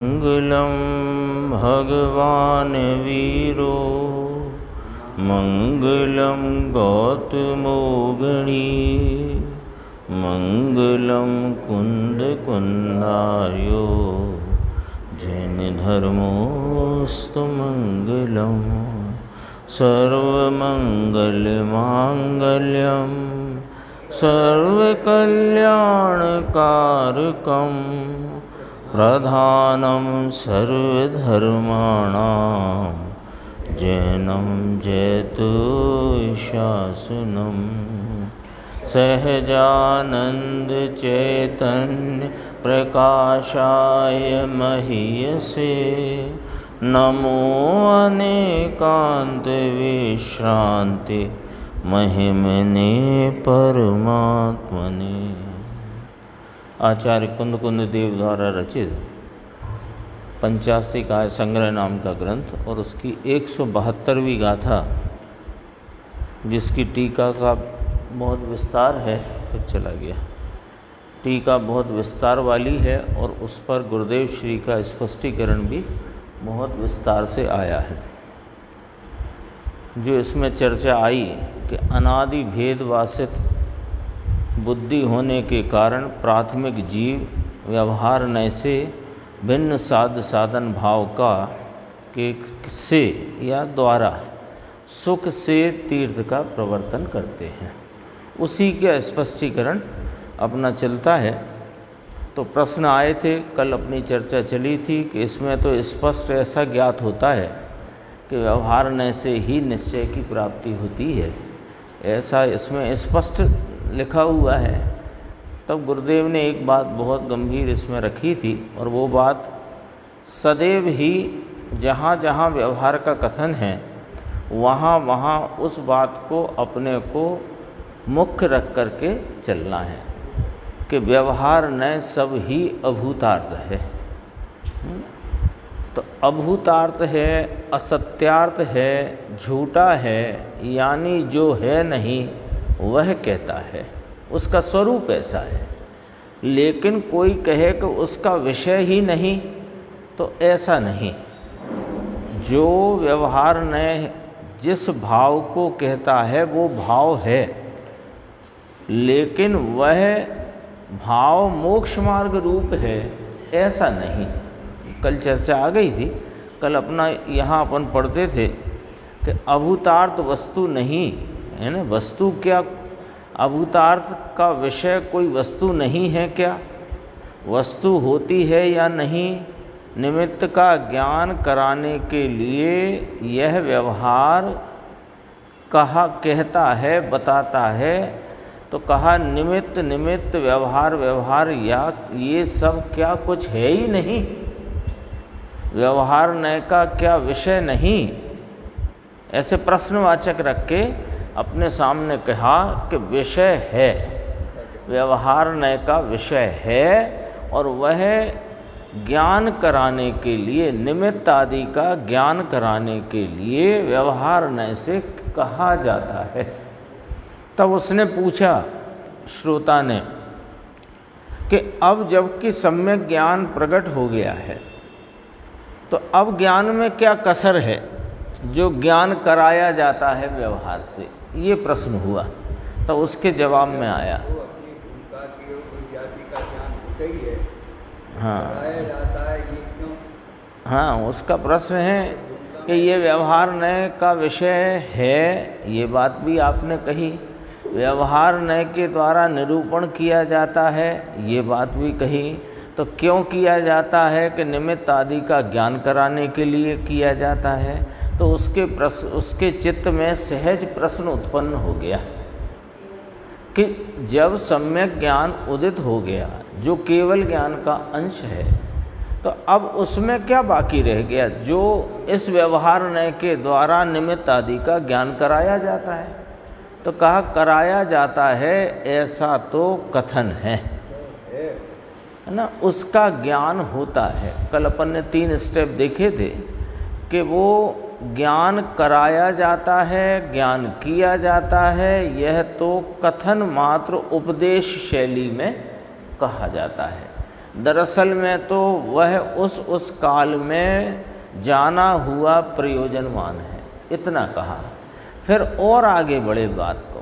मंगलम भगवान वीरो मंगलम गौतमो गणी मंगलम कुंद कुंदार्यो जैन धर्मोस्तु मंगलम सर्वमंगल मांगल्यम सर्वकल्याणकारकम प्रधानं सर्वधर्माणां जैनं जैतुशासनं सहजानंद चैतन्य प्रकाशाय महीयसे नमो अनेकांत विश्रांति महिमने परमात्मने। आचार्य कुंद कुंद देव द्वारा रचित पंचास्ति काय संग्रह नाम का ग्रंथ और उसकी 172वीं गाथा, जिसकी टीका का बहुत विस्तार है, फिर चला गया। टीका बहुत विस्तार वाली है और उस पर गुरुदेव श्री का स्पष्टीकरण भी बहुत विस्तार से आया है। जो इसमें चर्चा आई कि अनादि भेद वासित बुद्धि होने के कारण प्राथमिक जीव व्यवहार नय से भिन्न साधन भाव का के से या द्वारा सुख से तीर्थ का प्रवर्तन करते हैं, उसी का स्पष्टीकरण अपना चलता है। तो प्रश्न आए थे, कल अपनी चर्चा चली थी कि इसमें तो स्पष्ट ऐसा ज्ञात होता है कि व्यवहार नय से ही निश्चय की प्राप्ति होती है, ऐसा इसमें स्पष्ट लिखा हुआ है। तब गुरुदेव ने एक बात बहुत गंभीर इसमें रखी थी, और वो बात सदैव ही जहाँ जहाँ व्यवहार का कथन है वहाँ वहाँ उस बात को अपने को मुख्य रख करके चलना है कि व्यवहार न सब ही अभूतार्थ है। तो अभूतार्थ है, असत्यार्थ है, झूठा है, यानी जो है नहीं वह कहता है, उसका स्वरूप ऐसा है। लेकिन कोई कहे कि उसका विषय ही नहीं, तो ऐसा नहीं। जो व्यवहार ने जिस भाव को कहता है वो भाव है, लेकिन वह भाव मोक्ष मार्ग रूप है, ऐसा नहीं। कल चर्चा आ गई थी, कल अपना यहाँ अपन पढ़ते थे कि अभूतार्थ वस्तु नहीं है ना। वस्तु क्या, अभूतार्थ का विषय कोई वस्तु नहीं है क्या? वस्तु होती है या नहीं? निमित्त का ज्ञान कराने के लिए यह व्यवहार कहा कहता है, बताता है। तो कहा निमित्त निमित्त, व्यवहार व्यवहार, या ये सब क्या कुछ है ही नहीं? व्यवहार नय का क्या विषय नहीं? ऐसे प्रश्नवाचक रख के अपने सामने कहा कि विषय है, व्यवहार नय का विषय है, और वह ज्ञान कराने के लिए, निमित्त आदि का ज्ञान कराने के लिए व्यवहार नय से कहा जाता है। तब उसने पूछा, श्रोता ने, कि अब जबकि सम्यक ज्ञान प्रकट हो गया है, तो अब ज्ञान में क्या कसर है जो ज्ञान कराया जाता है व्यवहार से? ये प्रश्न हुआ। तो उसके जवाब में आया, हाँ, उसका प्रश्न है कि ये व्यवहार नय का विषय है, ये बात भी आपने कही। व्यवहार नय के द्वारा निरूपण किया जाता है, ये बात भी कही। तो क्यों किया जाता है? कि निमित्त आदि का ज्ञान कराने के लिए किया जाता है। तो उसके चित्त में सहज प्रश्न उत्पन्न हो गया कि जब सम्यक ज्ञान उदित हो गया, जो केवल ज्ञान का अंश है, तो अब उसमें क्या बाकी रह गया जो इस व्यवहार नय के द्वारा निमित्त आदि का ज्ञान कराया जाता है? तो कहा कराया जाता है, ऐसा तो कथन है ना, उसका ज्ञान होता है। कल अपन ने 3 स्टेप देखे थे कि वो ज्ञान कराया जाता है, ज्ञान किया जाता है, यह तो कथन मात्र उपदेश शैली में कहा जाता है। दरअसल में तो वह उस काल में जाना हुआ प्रयोजनवान है, इतना कहा। फिर और आगे बढ़े बात को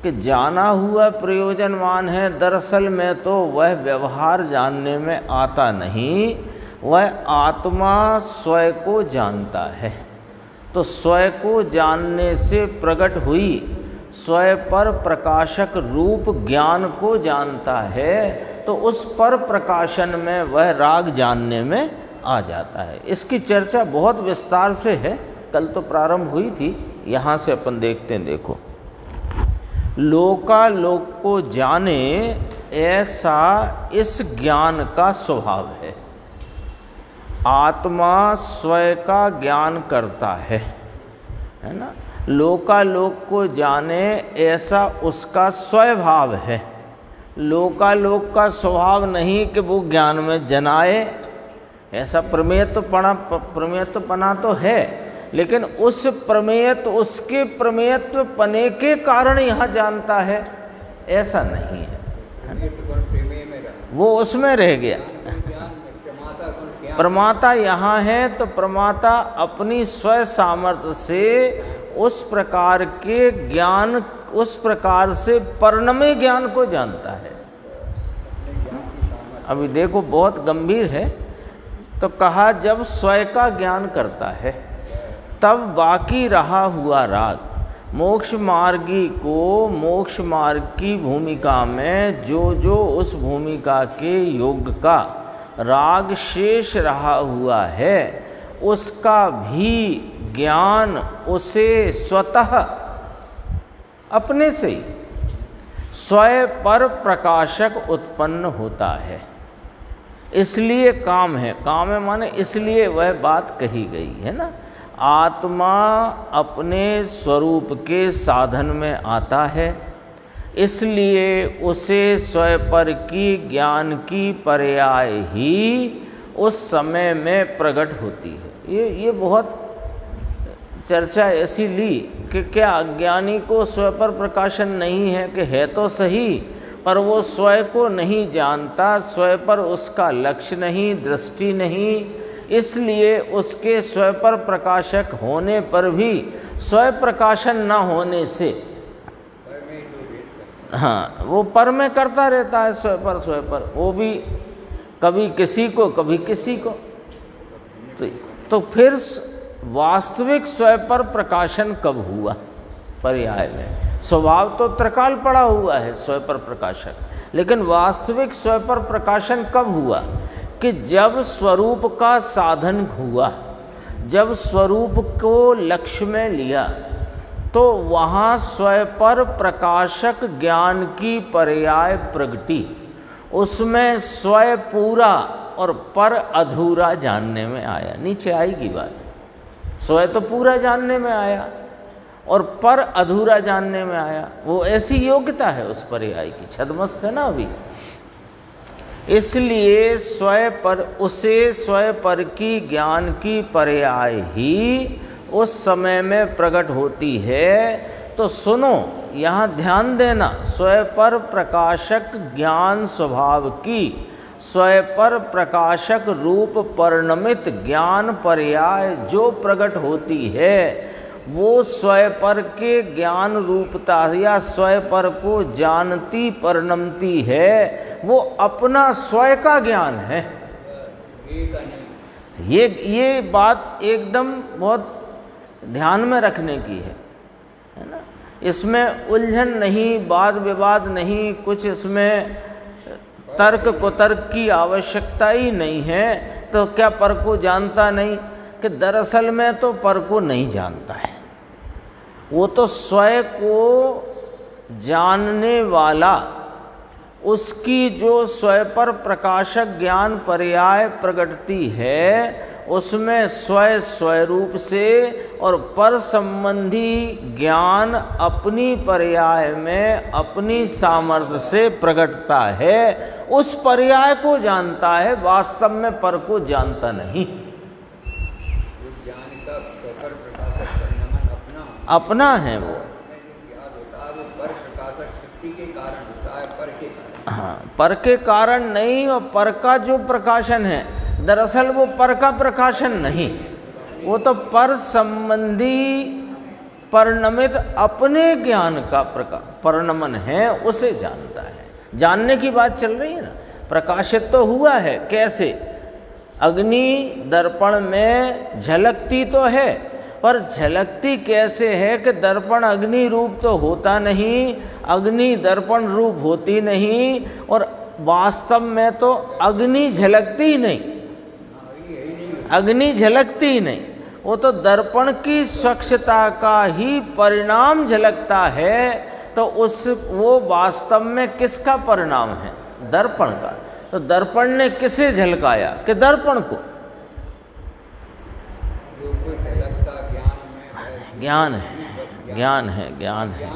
कि जाना हुआ प्रयोजनवान है, दरअसल में तो वह व्यवहार जानने में आता नहीं, वह आत्मा स्वयं को जानता है। तो स्वयं को जानने से प्रकट हुई स्वयं पर प्रकाशक रूप ज्ञान को जानता है, तो उस पर प्रकाशन में वह राग जानने में आ जाता है। इसकी चर्चा बहुत विस्तार से है, कल तो प्रारंभ हुई थी, यहाँ से अपन देखते हैं। देखो, लोकालोक को जाने ऐसा इस ज्ञान का स्वभाव है। आत्मा स्वयं का ज्ञान करता है ना। लोकालोक को जाने ऐसा उसका स्वभाव है। लोकालोक का स्वभाव नहीं कि वो ज्ञान में जनाए, ऐसा प्रमेयत्वपना तो है, लेकिन उस प्रमेयत्व, उसके प्रमेयत्व पने के कारण यहाँ जानता है, ऐसा नहीं है। वो उसमें रह गया। प्रमाता यहाँ है तो प्रमाता अपनी स्व सामर्थ्य से उस प्रकार के ज्ञान, उस प्रकार से परिणमे ज्ञान को जानता है। अभी देखो बहुत गंभीर है। तो कहा जब स्वयं का ज्ञान करता है तब बाकी रहा हुआ राग, मोक्ष मार्गी को मोक्ष मार्ग की भूमिका में जो उस भूमिका के योग का राग शेष रहा हुआ है, उसका भी ज्ञान उसे स्वतः अपने से ही स्वयं पर प्रकाशक उत्पन्न होता है। इसलिए काम है, काम है माने इसलिए वह बात कही गई है ना। आत्मा अपने स्वरूप के साधन में आता है, इसलिए उसे स्वयं पर की ज्ञान की पर्याय ही उस समय में प्रकट होती है। ये बहुत चर्चा ऐसी ली कि क्या अज्ञानी को स्वयं पर प्रकाशन नहीं है, कि है तो सही पर वो स्वयं को नहीं जानता, स्वयं पर उसका लक्ष्य नहीं, दृष्टि नहीं, इसलिए उसके स्वयं पर प्रकाशक होने पर भी स्वयं प्रकाशन न होने से हाँ वो पर में करता रहता है, स्वयं पर वो भी कभी किसी को कभी किसी को। तो फिर वास्तविक स्वयं पर प्रकाशन कब हुआ? पर्याय में स्वभाव तो त्रिकाल पड़ा हुआ है स्वयं पर प्रकाशक, लेकिन वास्तविक स्वयं पर प्रकाशन कब हुआ? कि जब स्वरूप का साधन हुआ, जब स्वरूप को लक्ष्य में लिया, तो वहाँ स्वयं पर प्रकाशक ज्ञान की पर्याय प्रगति, उसमें स्वयं पूरा और पर अधूरा जानने में आया। नीचे आएगी बात। स्वयं तो पूरा जानने में आया और पर अधूरा जानने में आया। वो ऐसी योग्यता है उस पर्याय की, छदमस्त है ना अभी। इसलिए स्वयं पर, उसे स्वयं पर की ज्ञान की पर्याय ही उस समय में प्रकट होती है। तो सुनो, यहाँ ध्यान देना, स्वयं पर प्रकाशक ज्ञान स्वभाव की स्वयं पर प्रकाशक रूप परिणमित ज्ञान पर्याय जो प्रकट होती है, वो स्वयं पर के ज्ञान रूपता या स्वयं पर को जानती परिणमती है, वो अपना स्वयं का ज्ञान है। ये बात एकदम बहुत ध्यान में रखने की है ना। इसमें उलझन नहीं, वाद विवाद नहीं, कुछ इसमें तर्क कुतर्क की आवश्यकता ही नहीं है। तो क्या पर को जानता नहीं? कि दरअसल में तो पर को नहीं जानता है, वो तो स्वयं को जानने वाला, उसकी जो स्वयं पर प्रकाशक ज्ञान पर्याय प्रकटती है, उसमें स्वयं स्वरूप से और पर संबंधी ज्ञान अपनी पर्याय में अपनी सामर्थ्य से प्रकटता है। उस पर्याय को जानता है, वास्तव में पर को जानता नहीं। अपना है वो। हाँ, पर के कारण नहीं, और पर का जो प्रकाशन है दरअसल वो पर का प्रकाशन नहीं, वो तो पर संबंधी परिणमित अपने ज्ञान का परिणमन है, उसे जानता है। जानने की बात चल रही है ना। प्रकाशित तो हुआ है, कैसे? अग्नि दर्पण में झलकती तो है, पर झलकती कैसे है कि दर्पण अग्नि रूप तो होता नहीं, अग्नि दर्पण रूप होती नहीं, और वास्तव में तो अग्नि झलकती ही नहीं, अग्नि झलकती ही नहीं, वो तो दर्पण की स्वच्छता का ही परिणाम झलकता है। तो वो वास्तव में किसका परिणाम है? दर्पण का। तो दर्पण ने किसे झलकाया? कि दर्पण को। ज्ञान है, ज्ञान है, ज्ञान है,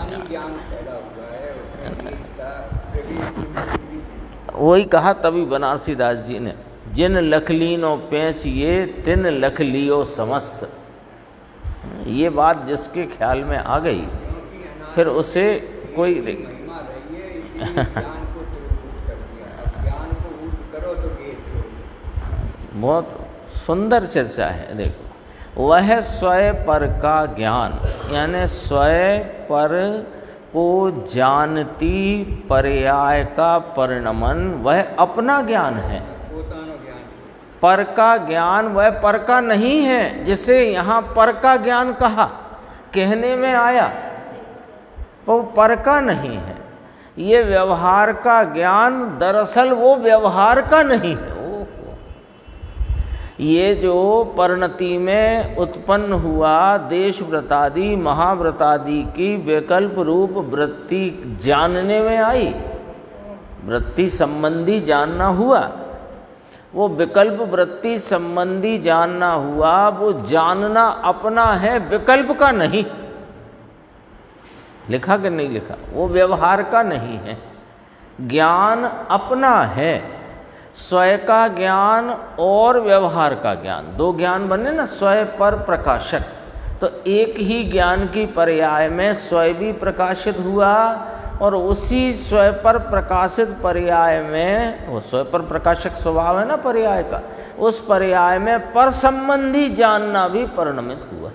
वही कहा तभी बनारसी दास जी ने, जिन लख लीनो पेंच ये तिन लख लियो समस्त। ये बात जिसके ख्याल में आ गई फिर उसे कोई बहुत सुंदर चर्चा है। देखो, वह स्वयं पर का ज्ञान, यानी स्वयं पर को जानती पर्याय का परिणमन वह अपना ज्ञान है। पर का ज्ञान वह पर का नहीं है, जिसे यहाँ पर का ज्ञान कहा, कहने में आया, वो पर का नहीं है। ये व्यवहार का ज्ञान दरअसल वो व्यवहार का नहीं है। ये जो परिणति में उत्पन्न हुआ देश व्रतादि महाव्रतादि की विकल्प रूप वृत्ति जानने में आई, वृत्ति संबंधी जानना हुआ, वो विकल्प वृत्ति संबंधी जानना हुआ, वो जानना अपना है, विकल्प का नहीं। लिखा कि नहीं लिखा? वो व्यवहार का नहीं है, ज्ञान अपना है। स्वयं का ज्ञान और व्यवहार का ज्ञान, दो ज्ञान बने ना, स्वयं पर प्रकाशक। तो एक ही ज्ञान की पर्याय में स्वयं भी प्रकाशित हुआ, और उसी स्वयं पर प्रकाशित पर्याय में, वो स्वयं पर प्रकाशक स्वभाव है ना पर्याय का, उस पर्याय में पर संबंधी जानना भी परिणमित हुआ।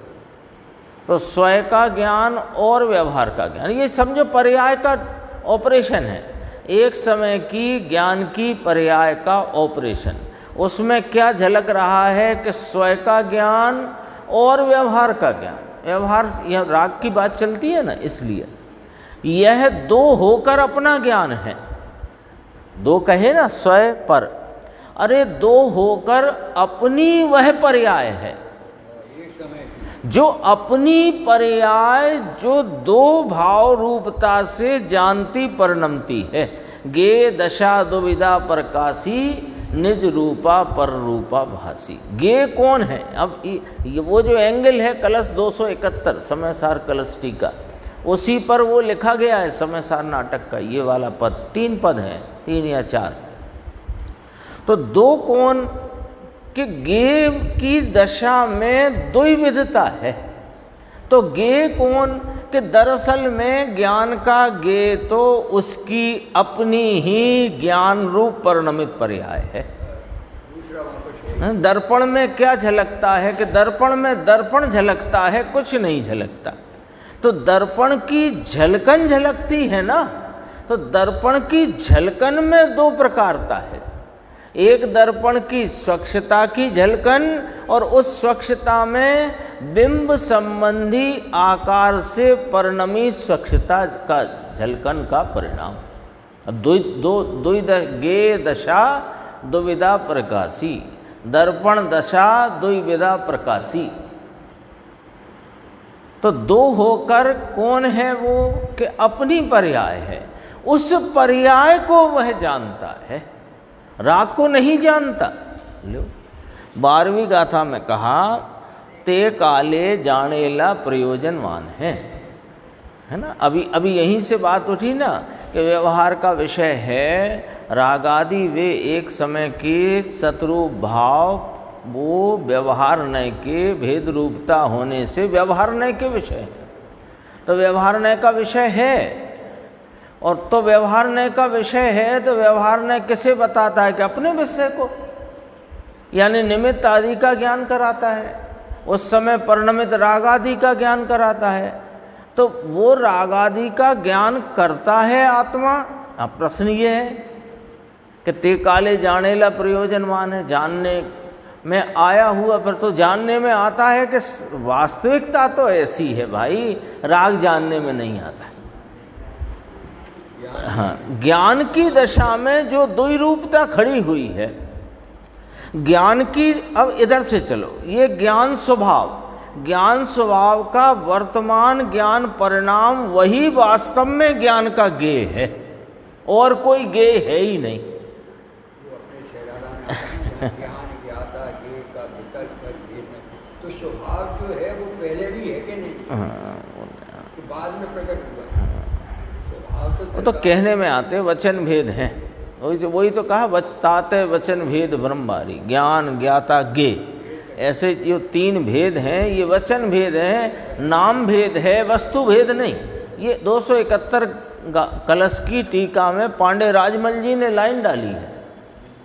तो स्वयं का ज्ञान और व्यवहार का ज्ञान, ये समझो पर्याय का ऑपरेशन है, एक समय की ज्ञान की पर्याय का ऑपरेशन। उसमें क्या झलक रहा है कि स्वयं का ज्ञान और व्यवहार का ज्ञान। व्यवहार, यह राग की बात चलती है ना, इसलिए यह दो होकर अपना ज्ञान है। दो कहे ना स्वयं पर, अरे दो होकर अपनी वह पर्याय है, जो अपनी पर्याय जो दो भाव रूपता से जानती परिणमती है। गे दशा दुविधा प्रकाशी निज रूपा पर रूपा भासी। गे कौन है? अब ये वो जो एंगल है कलश 271 समयसार कलश टीका, उसी पर वो लिखा गया है समयसार नाटक का ये वाला पद। 3 पद हैं, 3 या 4। तो दो कौन कि गे की दशा में द्विविधता है। तो गे कौन कि दरअसल में ज्ञान का गे तो उसकी अपनी ही ज्ञान रूप परिणमित पर्याय है। दर्पण में क्या झलकता है कि दर्पण में दर्पण झलकता है, कुछ नहीं झलकता। तो दर्पण की झलकन झलकती है ना, तो दर्पण की झलकन में दो प्रकारता है। एक दर्पण की स्वच्छता की झलकन, और उस स्वच्छता में बिंब संबंधी आकार से परिणमी स्वच्छता का झलकन का परिणाम। गे दशा दुविधा प्रकाशी, दर्पण दशा द्विविधा प्रकाशी। तो दो होकर कौन है वो कि अपनी पर्याय है, उस पर्याय को वह जानता है, राग को नहीं जानता। लो 12वीं गाथा में कहा ते काले जानेला प्रयोजनवान है ना। अभी यहीं से बात उठी ना कि व्यवहार का विषय है रागादि, वे एक समय के शत्रु भाव, वो व्यवहार नय के भेद रूपता होने से व्यवहार नय के विषय है। तो व्यवहार नय का विषय है, और तो व्यवहारण्य का विषय है तो व्यवहारण्य किसे बताता है कि अपने विषय को, यानी निमित्त आदि का ज्ञान कराता है, उस समय परिणमित राग आदि का ज्ञान कराता है। तो वो राग आदि का ज्ञान करता है आत्मा। अब प्रश्न ये है कि ते काले जाने ला प्रयोजनवान है, जानने में आया हुआ, पर तो जानने में आता है कि वास्तविकता तो ऐसी है भाई, राग जानने में नहीं आता है। हाँ, ज्ञान की दशा में जो द्वैरूपता खड़ी हुई है, ज्ञान की, अब इधर से चलो, ये ज्ञान स्वभाव का वर्तमान ज्ञान परिणाम वही वास्तव में ज्ञान का गेय है, और कोई गेय है ही नहीं। तो स्वभाव जो है वो पहले भी है कि नहीं? तो बाद में प्रकट हुआ। वो तो कहने में आते वचन भेद हैं, वही तो कहा वचताते वचन भेद ब्रह्मारी, ज्ञान ज्ञाता गे, ऐसे जो तीन भेद हैं ये वचन भेद हैं, नाम भेद है, वस्तु भेद नहीं। ये 271 कलश की टीका में पांडे राजमल जी ने लाइन डाली है,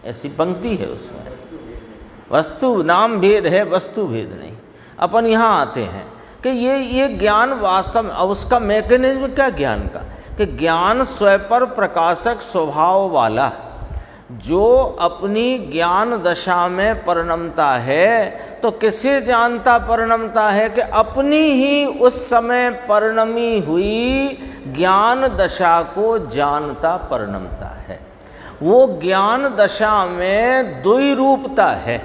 ऐसी पंक्ति है उसमें, वस्तु नाम भेद है, वस्तु भेद नहीं। अपन यहाँ आते हैं कि ये ज्ञान वास्तव में, अब उसका मैकेनिज्म क्या ज्ञान का, कि ज्ञान स्वपर प्रकाशक स्वभाव वाला जो अपनी ज्ञान दशा में परिणमता है, तो किसे जानता परिणमता है कि अपनी ही उस समय परिणमी हुई ज्ञान दशा को जानता परिणमता है। वो ज्ञान दशा में द्वैरूपता है,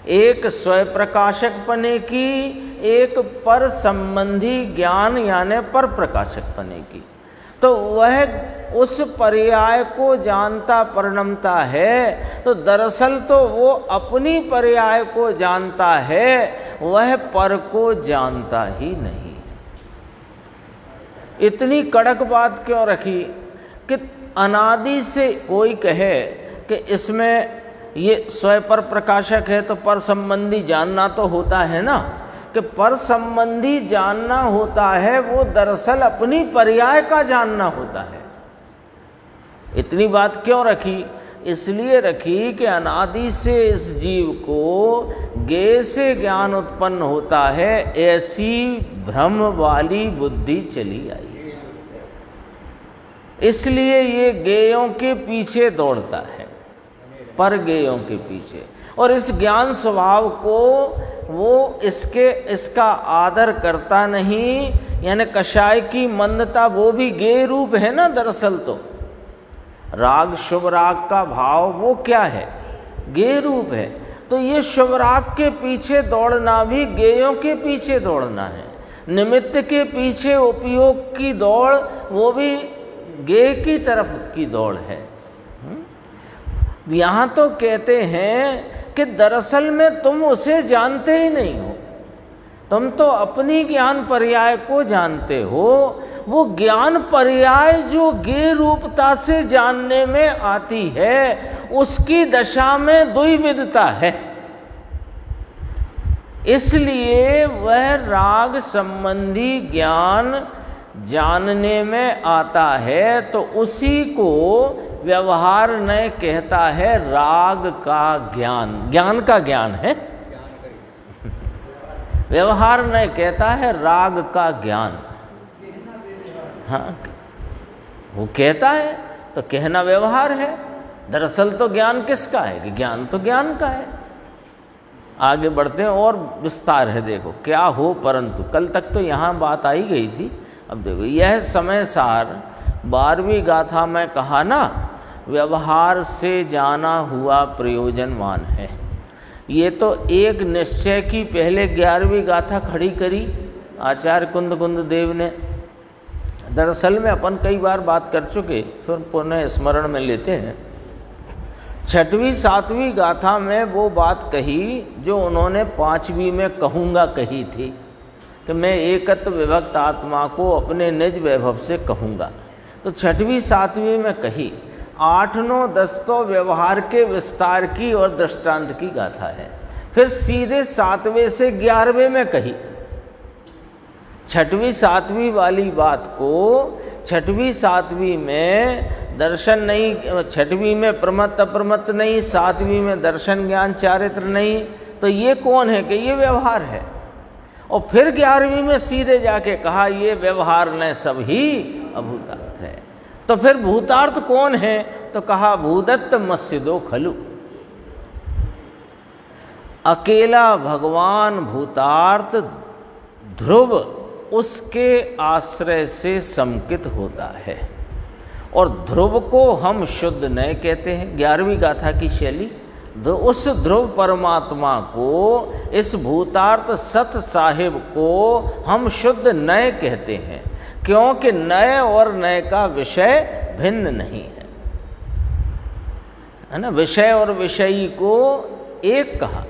एक स्वप्रकाशक पने की, एक पर संबंधी ज्ञान यानी पर प्रकाशक पने की। तो वह उस पर्याय को जानता परिणमता है, तो दरअसल तो वो अपनी पर्याय को जानता है, वह पर को जानता ही नहीं। इतनी कड़क बात क्यों रखी कि अनादि से कोई कहे कि इसमें ये स्वयं पर प्रकाशक है तो पर संबंधी जानना तो होता है ना, कि पर संबंधी जानना होता है, वो दरअसल अपनी पर्याय का जानना होता है। इतनी बात क्यों रखी? इसलिए रखी कि अनादि से इस जीव को ज्ञेय से ज्ञान उत्पन्न होता है, ऐसी भ्रम वाली बुद्धि चली आई है, इसलिए ये ज्ञेयों के पीछे दौड़ता है, पर ज्ञेयों के पीछे। और इस ज्ञान स्वभाव को वो इसका आदर करता नहीं, यानी कषाय की मंदता वो भी ज्ञेय रूप है ना। दरअसल तो राग शुभ राग का भाव वो क्या है, ज्ञेय रूप है। तो ये शुभ राग के पीछे दौड़ना भी ज्ञेयों के पीछे दौड़ना है, निमित्त के पीछे उपयोग की दौड़ वो भी ज्ञेय की तरफ की दौड़ है। यहाँ तो कहते हैं कि दरअसल में तुम उसे जानते ही नहीं हो, तुम तो अपनी ज्ञान पर्याय को जानते हो। वो ज्ञान पर्याय जो ज्ञेय रूपता से जानने में आती है, उसकी दशा में द्वैविधता है, इसलिए वह राग संबंधी ज्ञान जानने में आता है। तो उसी को व्यवहार ने कहता है राग का ज्ञान, ज्ञान का ज्ञान है। व्यवहार ने कहता है राग का ज्ञान। हाँ, वो कहता है तो कहना व्यवहार है, दरअसल तो ज्ञान किसका है कि ज्ञान तो ज्ञान का है। आगे बढ़ते हैं और विस्तार है, देखो क्या हो। परंतु कल तक तो यहाँ बात आई गई थी, अब देखो यह समय सार 12वीं गाथा में कहा ना, व्यवहार से जाना हुआ प्रयोजनवान है। ये तो एक निश्चय की पहले 11वीं गाथा खड़ी करी आचार्य कुंद देव ने। दरअसल में अपन कई बार बात कर चुके, फिर पुनः स्मरण में लेते हैं। 6वीं 7वीं गाथा में वो बात कही जो उन्होंने 5वीं में कहूँगा कही थी, कि मैं एकत्व विभक्त आत्मा को अपने निज वैभव से कहूँगा। तो 6वीं 7वीं में कही, 8, 9, 10 तो व्यवहार के विस्तार की और दृष्टांत की गाथा है। फिर सीधे 7वें से 11वें में कही। छठवीं सातवीं वाली बात को छठवीं सातवीं में दर्शन नहीं, छठवीं में प्रमत्त अप्रमत्त नहीं, सातवीं में दर्शन ज्ञान चारित्र नहीं, तो ये कौन है कि ये व्यवहार है। और फिर 11वीं में सीधे जाके कहा ये व्यवहार न सब ही अभूतार्थ है। तो फिर भूतार्थ कौन है, तो कहा भूदत्त मस्जिदो खलु, अकेला भगवान भूतार्थ ध्रुव उसके आश्रय से समकित होता है। और ध्रुव को हम शुद्ध नय कहते हैं, 11वीं गाथा की शैली। उस ध्रुव परमात्मा को, इस भूतार्थ सत साहिब को हम शुद्ध नय कहते हैं, क्योंकि नय और नय का विषय भिन्न नहीं है ना। विषय और विषयी को एक कहा,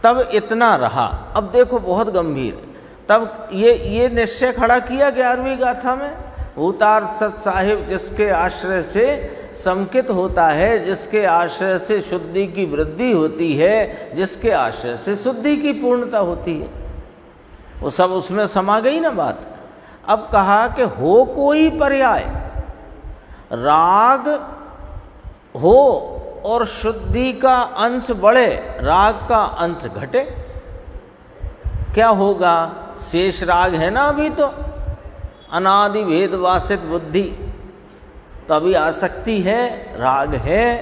तब इतना रहा। अब देखो बहुत गंभीर, तब ये निश्चय खड़ा किया 11वीं गाथा में, भूतार्थ सत साहिब जिसके आश्रय से समकित होता है, जिसके आश्रय से शुद्धि की वृद्धि होती है, जिसके आश्रय से शुद्धि की पूर्णता होती है, वो सब उसमें समा गई ना बात। अब कहा कि हो कोई पर्याय, राग हो और शुद्धि का अंश बढ़े, राग का अंश घटे, क्या होगा? शेष राग है ना अभी तो, अनादि भेद वासित बुद्धि, तो अभी आसक्ति है, राग है।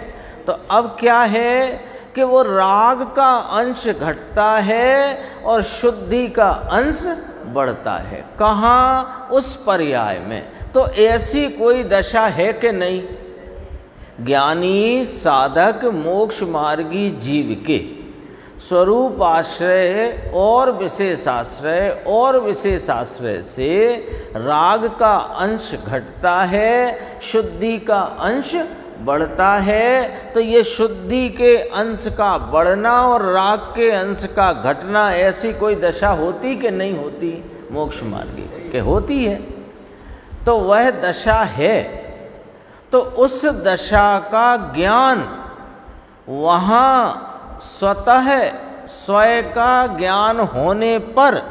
तो अब क्या है कि वो राग का अंश घटता है और शुद्धि का अंश बढ़ता है। कहाँ? उस पर्याय में। तो ऐसी कोई दशा है कि नहीं? ज्ञानी साधक मोक्ष मार्गी जीव के स्वरूप आश्रय और विशेषाश्रय और विशेषाश्रय से राग का अंश घटता है, शुद्धि का अंश बढ़ता है। तो ये शुद्धि के अंश का बढ़ना और राग के अंश का घटना, ऐसी कोई दशा होती कि नहीं होती? मोक्ष मार्गी के होती है। तो वह दशा है, तो उस दशा का ज्ञान वहाँ स्वतः स्वयं का ज्ञान होने पर,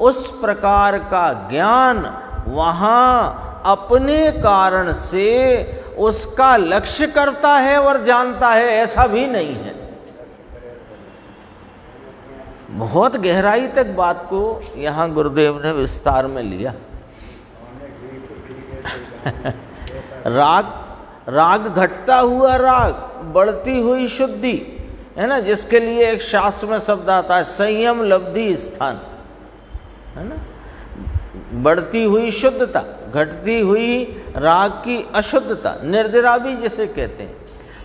उस प्रकार का ज्ञान वहाँ अपने कारण से उसका लक्ष्य करता है और जानता है, ऐसा भी नहीं है। बहुत गहराई तक बात को यहाँ गुरुदेव ने विस्तार में लिया। राग घटता हुआ राग, बढ़ती हुई शुद्धि, है ना, जिसके लिए एक शास्त्र में शब्द आता है संयम लब्धि स्थान, है ना। बढ़ती हुई शुद्धता, घटती हुई राग की अशुद्धता, निर्जरा भी जिसे कहते हैं।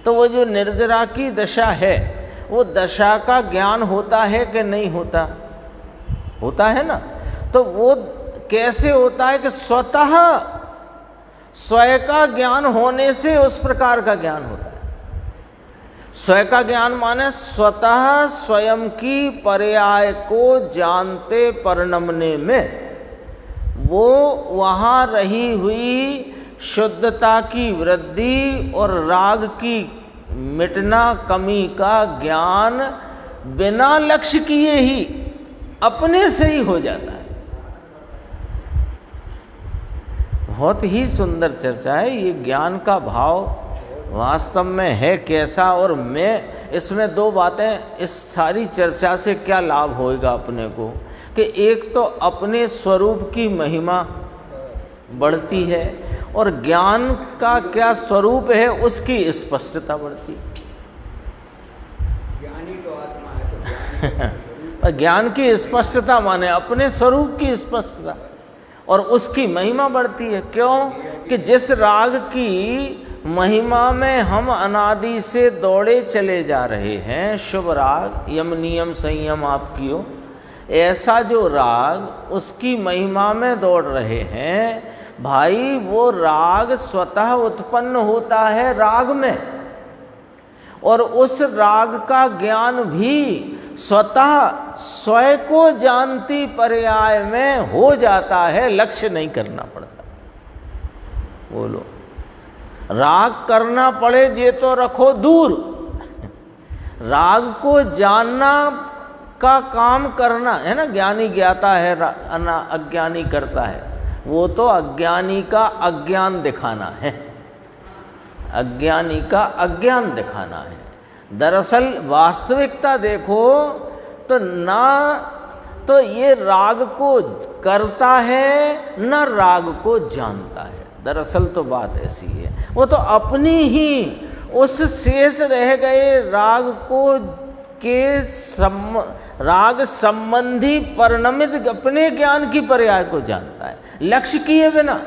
तो वो जो निर्जरा की दशा है, वो दशा का ज्ञान होता है कि नहीं होता? होता है ना। तो वो कैसे होता है कि स्वतः स्वयं का ज्ञान होने से उस प्रकार का ज्ञान होता है। स्वयं का ज्ञान माने स्वतः स्वयं की पर्याय को जानते परिणमने में वो वहाँ रही हुई शुद्धता की वृद्धि और राग की मिटना, कमी का ज्ञान बिना लक्ष्य किए ही अपने से ही हो जाता है। बहुत ही सुंदर चर्चा है ये। ज्ञान का भाव वास्तव में है कैसा, और मैं इसमें दो बातें, इस सारी चर्चा से क्या लाभ होएगा अपने को, कि एक तो अपने स्वरूप की महिमा बढ़ती है, और ज्ञान का क्या स्वरूप है उसकी स्पष्टता बढ़ती है। ज्ञानी तो आत्मा है, तो ज्ञान की स्पष्टता माने अपने स्वरूप की स्पष्टता, और उसकी महिमा बढ़ती है। क्यों? कि जिस राग की महिमा में हम अनादि से दौड़े चले जा रहे हैं, शुभ राग, यम नियम संयम आप कियो, ऐसा जो राग उसकी महिमा में दौड़ रहे हैं भाई, वो राग स्वतः उत्पन्न होता है राग में, और उस राग का ज्ञान भी स्वतः स्वयं को जानती पर्याय में हो जाता है, लक्ष्य नहीं करना पड़ता। बोलो, राग करना पड़े ये तो रखो दूर, राग को जानना का काम करना है ना, ज्ञानी ज्ञाता है, अज्ञानी करता है, वो तो अज्ञानी का अज्ञान दिखाना है, अज्ञानी का अज्ञान दिखाना है। दरअसल वास्तविकता देखो तो ना तो ये राग को करता है न राग को जानता है। दरअसल तो बात ऐसी है, वो तो अपनी ही उस शेष रह गए राग को के राग संबंधी परिणमित अपने ज्ञान की पर्याय को जानता है, लक्ष्य किए बिना।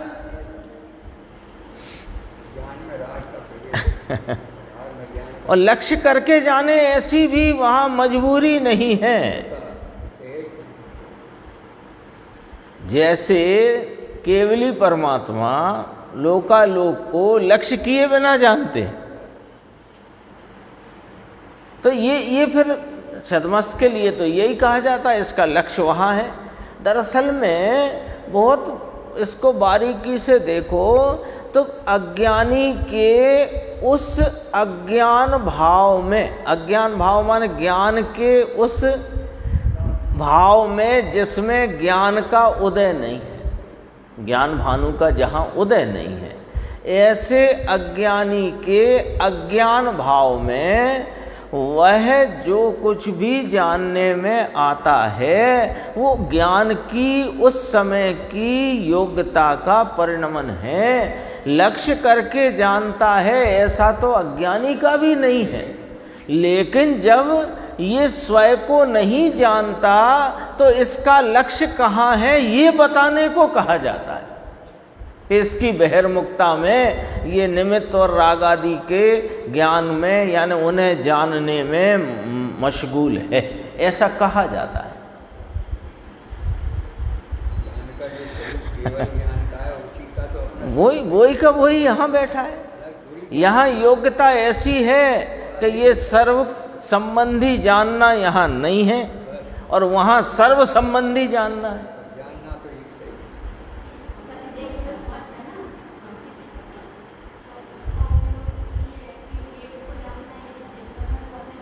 और लक्ष्य करके जाने ऐसी भी वहां मजबूरी नहीं है। जैसे केवली परमात्मा लोकालोक को लक्ष्य किए बिना जानते हैं, तो ये फिर छद्मस्त के लिए तो यही कहा जाता है, इसका लक्ष्य वहाँ है। दरअसल में बहुत इसको बारीकी से देखो तो अज्ञानी के उस अज्ञान भाव में, अज्ञान भाव माने ज्ञान के उस भाव में जिसमें ज्ञान का उदय नहीं है, ज्ञान भानु का जहाँ उदय नहीं है, ऐसे अज्ञानी के अज्ञान भाव में वह जो कुछ भी जानने में आता है वो ज्ञान की उस समय की योग्यता का परिणमन है। लक्ष्य करके जानता है ऐसा तो अज्ञानी का भी नहीं है, लेकिन जब ये स्वयं को नहीं जानता तो इसका लक्ष्य कहाँ है ये बताने को कहा जाता है। इसकी बहिर्मुखता में ये निमित्त और राग आदि के ज्ञान में यानी उन्हें जानने में मशगूल है, ऐसा कहा जाता है। वही का वही यहाँ बैठा है। यहाँ योग्यता ऐसी है कि ये सर्व संबंधी जानना यहाँ नहीं है और वहाँ सर्व संबंधी जानना है।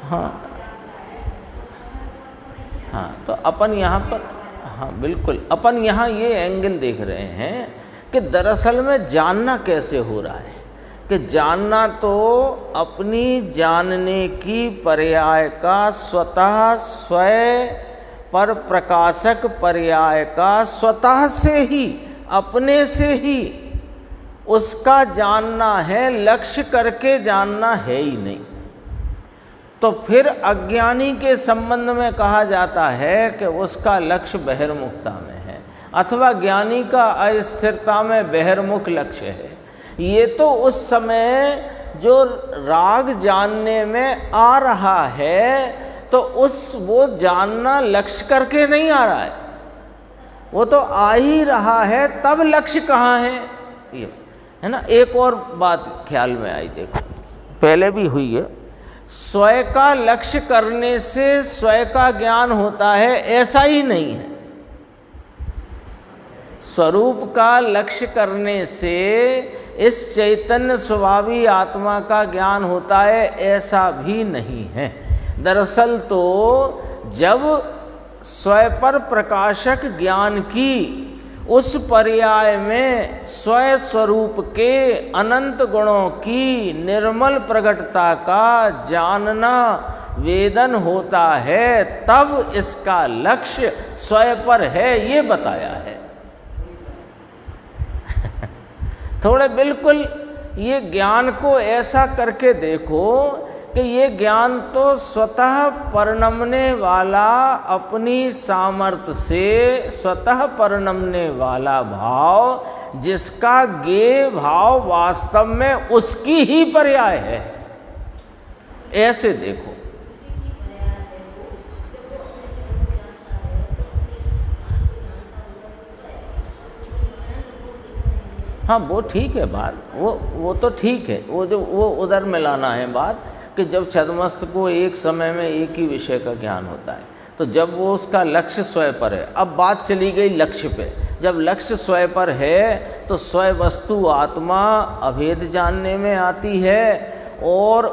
हाँ हाँ, तो अपन यहाँ पर, हाँ बिल्कुल, अपन यहाँ ये एंगल देख रहे हैं कि दरअसल में जानना कैसे हो रहा है, कि जानना तो अपनी जानने की पर्याय का स्वतः स्वयं पर प्रकाशक पर्याय का स्वतः से ही अपने से ही उसका जानना है, लक्ष्य करके जानना है ही नहीं। तो फिर अज्ञानी के संबंध में कहा जाता है कि उसका लक्ष्य बहिर्मुखता में है, अथवा ज्ञानी का अस्थिरता में बहिर्मुख लक्ष्य है। ये तो उस समय जो राग जानने में आ रहा है तो वो जानना लक्ष्य करके नहीं आ रहा है, वो तो आ ही रहा है, तब लक्ष्य कहाँ है ये है ना। एक और बात ख्याल में आई, देखो पहले भी हुई है, स्वयं का लक्ष्य करने से स्वयं का ज्ञान होता है ऐसा ही नहीं है। स्वरूप का लक्ष्य करने से इस चैतन्य स्वभावी आत्मा का ज्ञान होता है ऐसा भी नहीं है। दरअसल तो जब स्वयं पर प्रकाशक ज्ञान की उस पर्याय में स्वयं स्वरूप के अनंत गुणों की निर्मल प्रगटता का जानना वेदन होता है, तब इसका लक्ष्य स्वयं पर है ये बताया है। थोड़े बिल्कुल ये ज्ञान को ऐसा करके देखो कि ये ज्ञान तो स्वतः परिणमने वाला, अपनी सामर्थ्य से स्वतः परिणमने वाला भाव, जिसका ज्ञेय भाव वास्तव में उसकी ही पर्याय है, ऐसे देखो। हाँ वो ठीक है बात, वो तो ठीक है, वो उधर मिलाना है बात कि जब छद्मस्त को एक समय में एक ही विषय का ज्ञान होता है तो जब वो उसका लक्ष्य स्वयं पर है। अब बात चली गई लक्ष्य पे, जब लक्ष्य स्वयं पर है तो स्वयं वस्तु आत्मा अभेद जानने में आती है और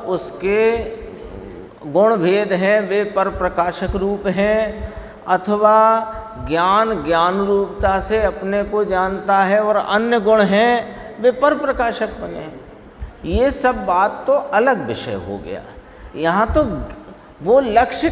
गुण भेद हैं वे पर प्रकाशक रूप हैं, अथवा ज्ञान ज्ञान रूपता से अपने को जानता है और अन्य गुण हैं वे पर प्रकाशक बने हैं। ये सब बात तो अलग विषय हो गया। यहाँ तो वो लक्ष्य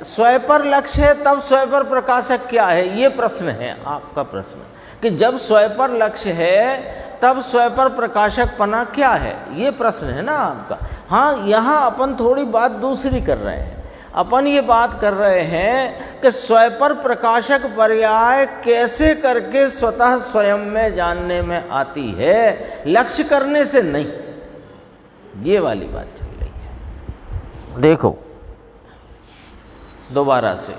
स्वयं पर लक्ष्य है, तब स्वयं पर प्रकाशक क्या है, ये प्रश्न है आपका प्रश्न, कि जब स्वयं पर लक्ष्य है तब स्वयं पर प्रकाशक पना क्या है, ये प्रश्न है ना आपका। हाँ, यहाँ अपन थोड़ी बात दूसरी कर रहे हैं। अपन ये बात कर रहे हैं कि स्वयं पर प्रकाशक पर्याय कैसे करके स्वतः स्वयं में जानने में आती है, लक्ष्य करने से नहीं, ये वाली बात चल रही है। देखो दोबारा से,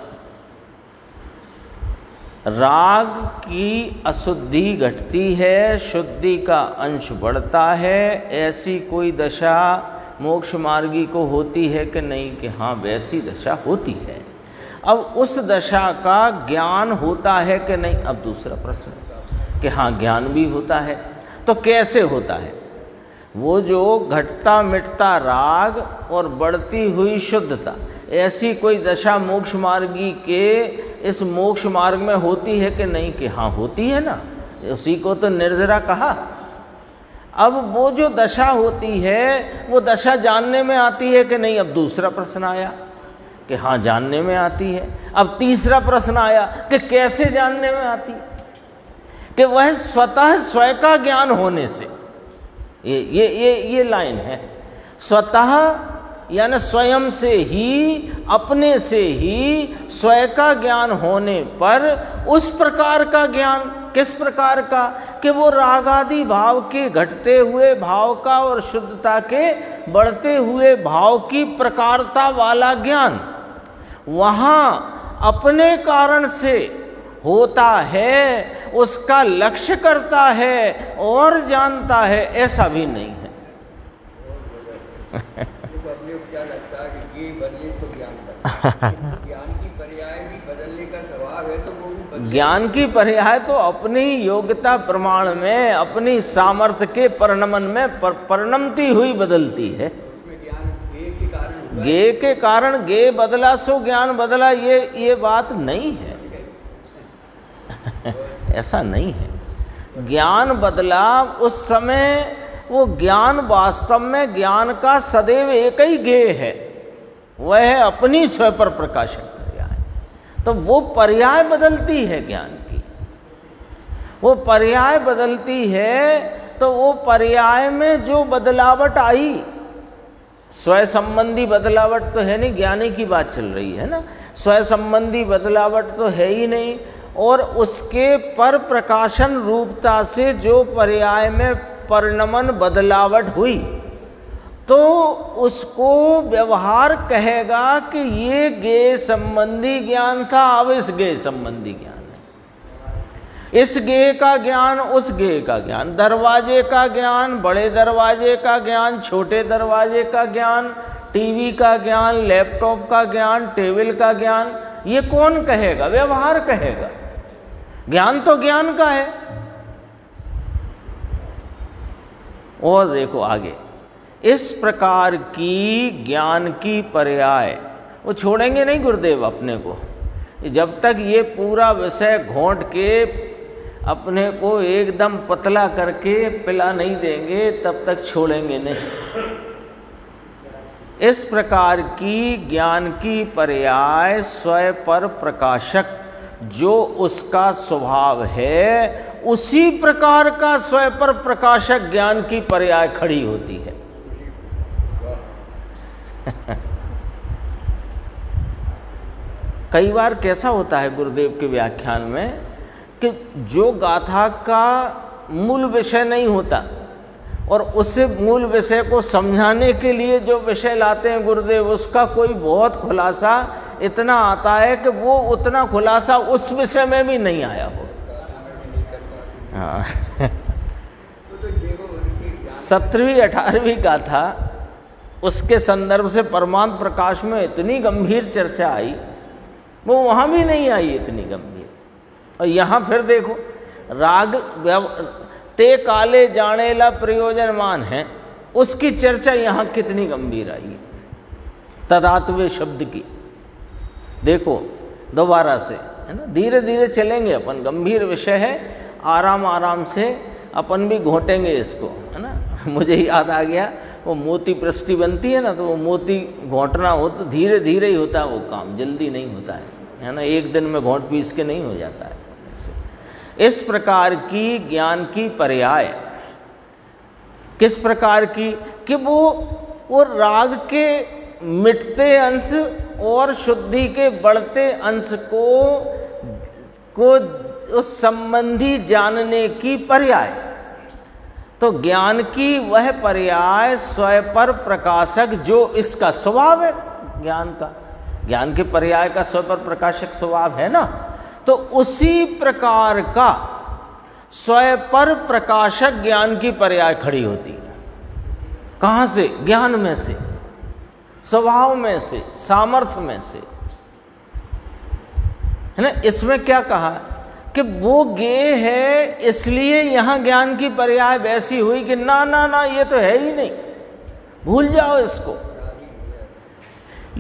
राग की अशुद्धि घटती है, शुद्धि का अंश बढ़ता है, ऐसी कोई दशा मोक्ष मार्गी को होती है कि नहीं, कि हाँ वैसी दशा होती है। अब उस दशा का ज्ञान होता है कि नहीं, अब दूसरा प्रश्न कि हाँ ज्ञान भी होता है, तो कैसे होता है। वो जो घटता मिटता राग और बढ़ती हुई शुद्धता, ऐसी कोई दशा मोक्ष मार्गी के इस मोक्ष मार्ग में होती है कि नहीं, कि हाँ होती है ना, उसी को तो निर्जरा कहा। अब वो जो दशा होती है वो दशा जानने में आती है कि नहीं, अब दूसरा प्रश्न आया कि हाँ जानने में आती है। अब तीसरा प्रश्न आया कि कैसे जानने में आती है, कि वह स्वतः स्वयं का ज्ञान होने से, ये लाइन है, स्वतः यानी स्वयं से ही, अपने से ही स्वयं का ज्ञान होने पर उस प्रकार का ज्ञान, किस प्रकार का, कि वो रागादि भाव के घटते हुए भाव का और शुद्धता के बढ़ते हुए भाव की प्रकारता वाला ज्ञान वहाँ अपने कारण से होता है, उसका लक्ष्य करता है और जानता है, ऐसा भी नहीं है। क्या लगता है कि ये बदले तो ज्ञान का, ज्ञान की पर्याय भी बदलने का स्वभाव है, तो वो भी ज्ञान की पर्याय तो अपनी योग्यता प्रमाण में, अपनी सामर्थ्य के परिणमन में परिणमती हुई बदलती है। उसमें ज्ञान गे के कारण, गे के कारण गे बदला सो ज्ञान बदला, ये बात नहीं है। ऐसा नहीं है। ज्ञान बदला उस समय, वो ज्ञान वास्तव में ज्ञान का सदैव एक ही गेय है, वह है अपनी स्वयं पर प्रकाशक पर्याय। तो वो पर्याय बदलती है ज्ञान की, वो पर्याय बदलती है, तो वो पर्याय में जो बदलावट आई, स्वयं संबंधी बदलावट तो है नहीं, ज्ञानी की बात चल रही है ना, स्वयं संबंधी बदलावट तो है ही नहीं, और उसके पर प्रकाशन रूपता से जो पर्याय में परिणमन बदलावट हुई, तो उसको व्यवहार कहेगा कि ये गे संबंधी ज्ञान था, अब इस गे संबंधी ज्ञान है। इस गे का ज्ञान, उस गे का ज्ञान, दरवाजे का ज्ञान, बड़े दरवाजे का ज्ञान, छोटे दरवाजे का ज्ञान, टीवी का ज्ञान, लैपटॉप का ज्ञान, टेबल का ज्ञान, ये कौन कहेगा, व्यवहार कहेगा। ज्ञान तो ज्ञान का है। और देखो आगे, इस प्रकार की ज्ञान की पर्याय वो छोड़ेंगे नहीं गुरुदेव अपने को, जब तक ये पूरा विषय घोंट के अपने को एकदम पतला करके पिला नहीं देंगे, तब तक छोड़ेंगे नहीं। इस प्रकार की ज्ञान की पर्याय स्वयं पर प्रकाशक जो उसका स्वभाव है, उसी प्रकार का स्वयं पर प्रकाशक ज्ञान की पर्याय खड़ी होती है। कई बार कैसा होता है गुरुदेव के व्याख्यान में कि जो गाथा का मूल विषय नहीं होता, और उससे मूल विषय को समझाने के लिए जो विषय लाते हैं गुरुदेव, उसका कोई बहुत खुलासा इतना आता है कि वो उतना खुलासा उस विषय में भी नहीं आया हो। हाँ 17वीं 18वीं गाथा, उसके संदर्भ से परमार्थ प्रकाश में इतनी गंभीर चर्चा आई, वो वहाँ भी नहीं आई इतनी गंभीर। और यहाँ फिर देखो, राग ते काले जानेला प्रयोजनमान है, उसकी चर्चा यहाँ कितनी गंभीर आई है। तदात्वे शब्द की। देखो दोबारा से, है ना, धीरे धीरे चलेंगे अपन, गंभीर विषय है, आराम आराम से अपन भी घोटेंगे इसको, है ना। मुझे याद आ गया, वो मोती पृष्ठी बनती है ना, तो वो मोती घोटना हो तो धीरे धीरे ही होता है वो काम, जल्दी नहीं होता है ना, एक दिन में घोट पीस के नहीं हो जाता है। ऐसे इस प्रकार की ज्ञान की पर्याय किस प्रकार की कि वो राग के मिटते अंश और शुद्धि के बढ़ते अंश को उस संबंधी जानने की पर्याय। तो ज्ञान की वह पर्याय स्वयं पर प्रकाशक जो इसका स्वभाव है, ज्ञान के पर्याय का स्वयं पर प्रकाशक स्वभाव है ना, तो उसी प्रकार का स्वयं पर प्रकाशक ज्ञान की पर्याय खड़ी होती है। कहाँ से? ज्ञान में से, स्वभाव में से, सामर्थ्य में से, है ना। इसमें क्या कहा कि वो ज्ञेय है, इसलिए यहां ज्ञान की पर्याय वैसी हुई कि ना ना ना ये तो है ही नहीं, भूल जाओ इसको।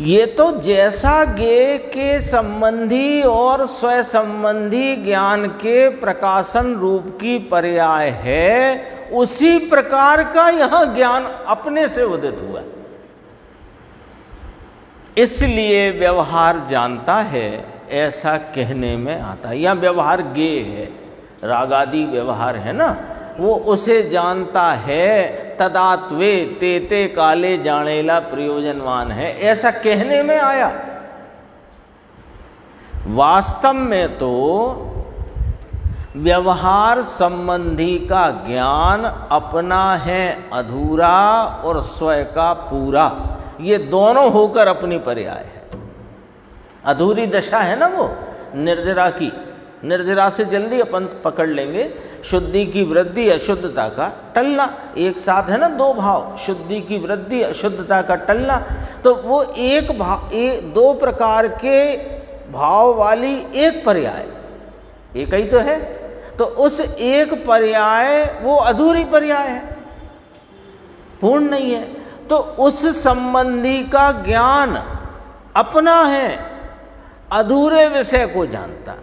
ये तो जैसा ज्ञेय के संबंधी और स्वयं संबंधी ज्ञान के प्रकाशन रूप की पर्याय है, उसी प्रकार का यहां ज्ञान अपने से उदित हुआ। इसलिए व्यवहार जानता है, ऐसा कहने में आता है। या व्यवहार ज्ञेय है, रागादि व्यवहार है ना, वो उसे जानता है। तदात्वे तेते काले जानेला प्रयोजनवान है, ऐसा कहने में आया। वास्तव में तो व्यवहार संबंधी का ज्ञान अपना है अधूरा और स्वयं का पूरा, ये दोनों होकर अपनी पर्याय है। अधूरी दशा है ना वो निर्जरा की, निर्जरा से जल्दी अपन पकड़ लेंगे। शुद्धि की वृद्धि, अशुद्धता का टलना, एक साथ है ना दो भाव, शुद्धि की वृद्धि, अशुद्धता का टलना। तो वो एक भाव, दो प्रकार के भाव वाली एक पर्याय, एक ही तो है। तो उस एक पर्याय वो अधूरी पर्याय है, पूर्ण नहीं है। तो उस संबंधी का ज्ञान अपना है, अधूरे विषय को जानता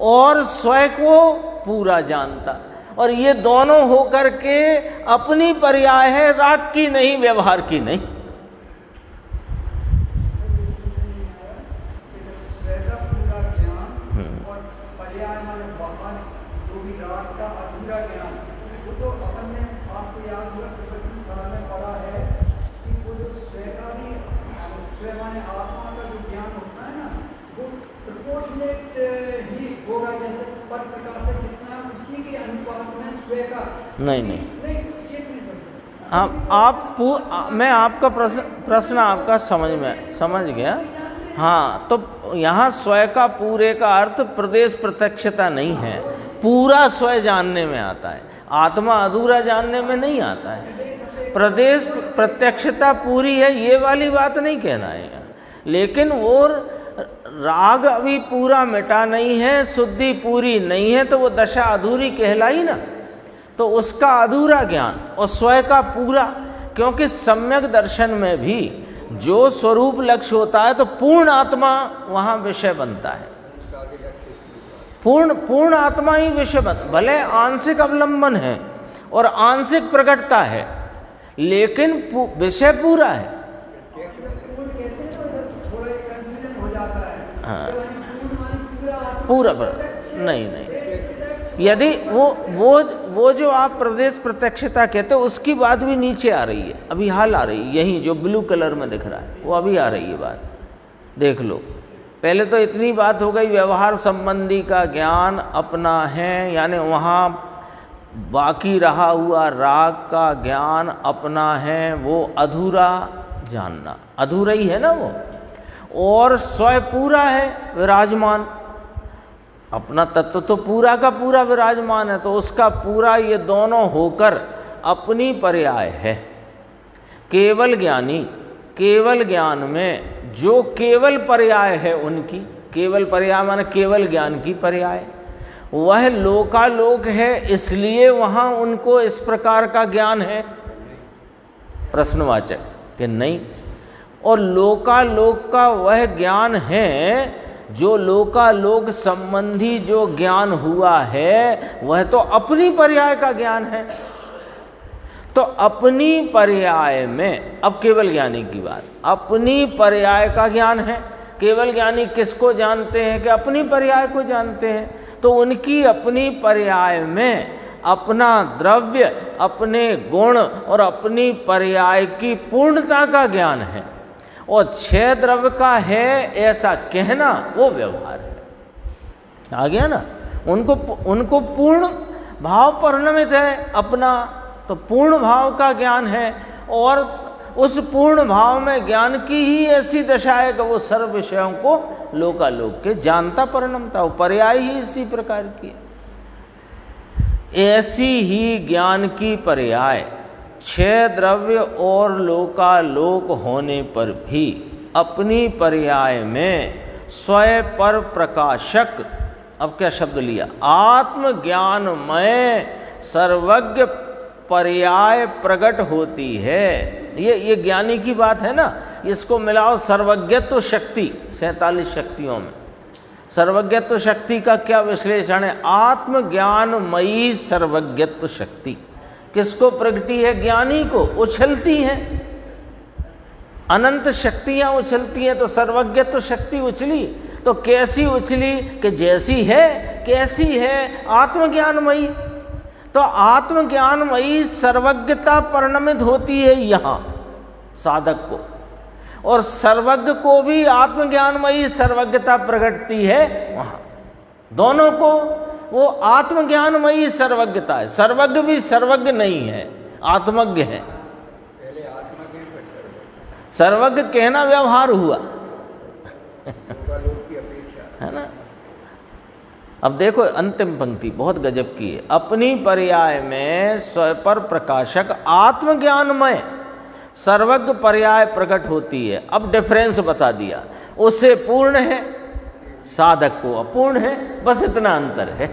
और स्वयं को पूरा जानता, और ये दोनों होकर के अपनी पर्याय है, राग की नहीं, व्यवहार की नहीं। नहीं, मैं आपका प्रश्न आपका समझ गया। हाँ, तो यहाँ स्वयं का पूरे का अर्थ प्रदेश प्रत्यक्षता नहीं है, पूरा स्वयं जानने में आता है, आत्मा अधूरा जानने में नहीं आता है। प्रदेश प्रत्यक्षता पूरी है, ये वाली बात नहीं कहना है, लेकिन वो राग अभी पूरा मिटा नहीं है, शुद्धि पूरी नहीं है, तो वो दशा अधूरी कहलाई ना। तो उसका अधूरा ज्ञान और स्वयं का पूरा, क्योंकि सम्यक दर्शन में भी जो स्वरूप लक्ष्य होता है तो पूर्ण आत्मा वहाँ विषय बनता है, पूर्ण आत्मा ही विषय बनता। भले आंशिक अवलंबन है और आंशिक प्रकटता है, लेकिन विषय पूरा है। हाँ, पूरा नहीं। यदि वो जो आप प्रदेश प्रत्यक्षता कहते हो, उसकी बात भी नीचे आ रही है, अभी हाल आ रही है, यही जो ब्लू कलर में दिख रहा है वो अभी आ रही है बात, देख लो। पहले तो इतनी बात हो गई, व्यवहार संबंधी का ज्ञान अपना है, यानी वहाँ बाकी रहा हुआ राग का ज्ञान अपना है, वो अधूरा जानना, अधूरा ही है ना वो, और स्वयं पूरा है, विराजमान। अपना तत्व तो पूरा का पूरा विराजमान है, तो उसका पूरा ये दोनों होकर अपनी पर्याय है। केवल ज्ञानी, केवल ज्ञान में जो केवल पर्याय है उनकी, केवल पर्याय माने केवल ज्ञान की पर्याय, वह लोकालोक है, इसलिए वहाँ उनको इस प्रकार का ज्ञान है। प्रश्नवाचक कि नहीं, और लोकालोक का वह ज्ञान है जो लोकालोक संबंधी जो ज्ञान हुआ है वह तो अपनी पर्याय का ज्ञान है। तो अपनी पर्याय में, अब केवल ज्ञानी की बात, अपनी पर्याय का ज्ञान है। केवल ज्ञानी किसको जानते हैं? कि अपनी पर्याय को जानते हैं। तो उनकी अपनी पर्याय में अपना द्रव्य, अपने गुण और अपनी पर्याय की पूर्णता का ज्ञान है। और क्षय द्रव्य का है ऐसा कहना वो व्यवहार है। आ गया ना? उनको पूर्ण भाव परिणमित है अपना, तो पूर्ण भाव का ज्ञान है। और उस पूर्ण भाव में ज्ञान की ही ऐसी दशा है कि वो सर्व विषयों को लोकालोक के जानता परिणमता हो। पर्याय ही इसी प्रकार की है। ऐसी ही ज्ञान की पर्याय क्षय द्रव्य और लोकालोक होने पर भी अपनी पर्याय में स्वयं पर प्रकाशक, अब क्या शब्द लिया, आत्मज्ञानमय सर्वज्ञ पर्याय प्रकट होती है। ये ज्ञानी की बात है ना। इसको मिलाओ सर्वज्ञत्व शक्ति, 47 शक्तियों में सर्वज्ञत्व शक्ति का क्या विश्लेषण है? आत्मज्ञानमयी सर्वज्ञत्व शक्ति किसको प्रगटी है? ज्ञानी को। उछलती हैं, अनंत शक्तियां उछलती हैं, तो सर्वज्ञत्व शक्ति उछली। तो कैसी उछली? कि जैसी है कैसी है, आत्मज्ञानमयी। तो आत्मज्ञानमयी सर्वज्ञता परिणमित होती है यहाँ साधक को, और सर्वज्ञ को भी आत्मज्ञानमयी सर्वज्ञता प्रकटती है वहाँ। दोनों को वो आत्मज्ञानमयी सर्वज्ञता है। सर्वज्ञ भी सर्वज्ञ नहीं है, आत्मज्ञ है। पहले आत्मज्ञ फिर सर्वज्ञ कहना व्यवहार हुआ लोकालोक की अपेक्षा, है ना। अब देखो अंतिम पंक्ति बहुत गजब की है। अपनी पर्याय में स्वयं पर प्रकाशक आत्मज्ञानमय सर्वज्ञ पर्याय प्रकट होती है। अब डिफरेंस बता दिया, उससे पूर्ण है, साधक को अपूर्ण है, बस इतना अंतर है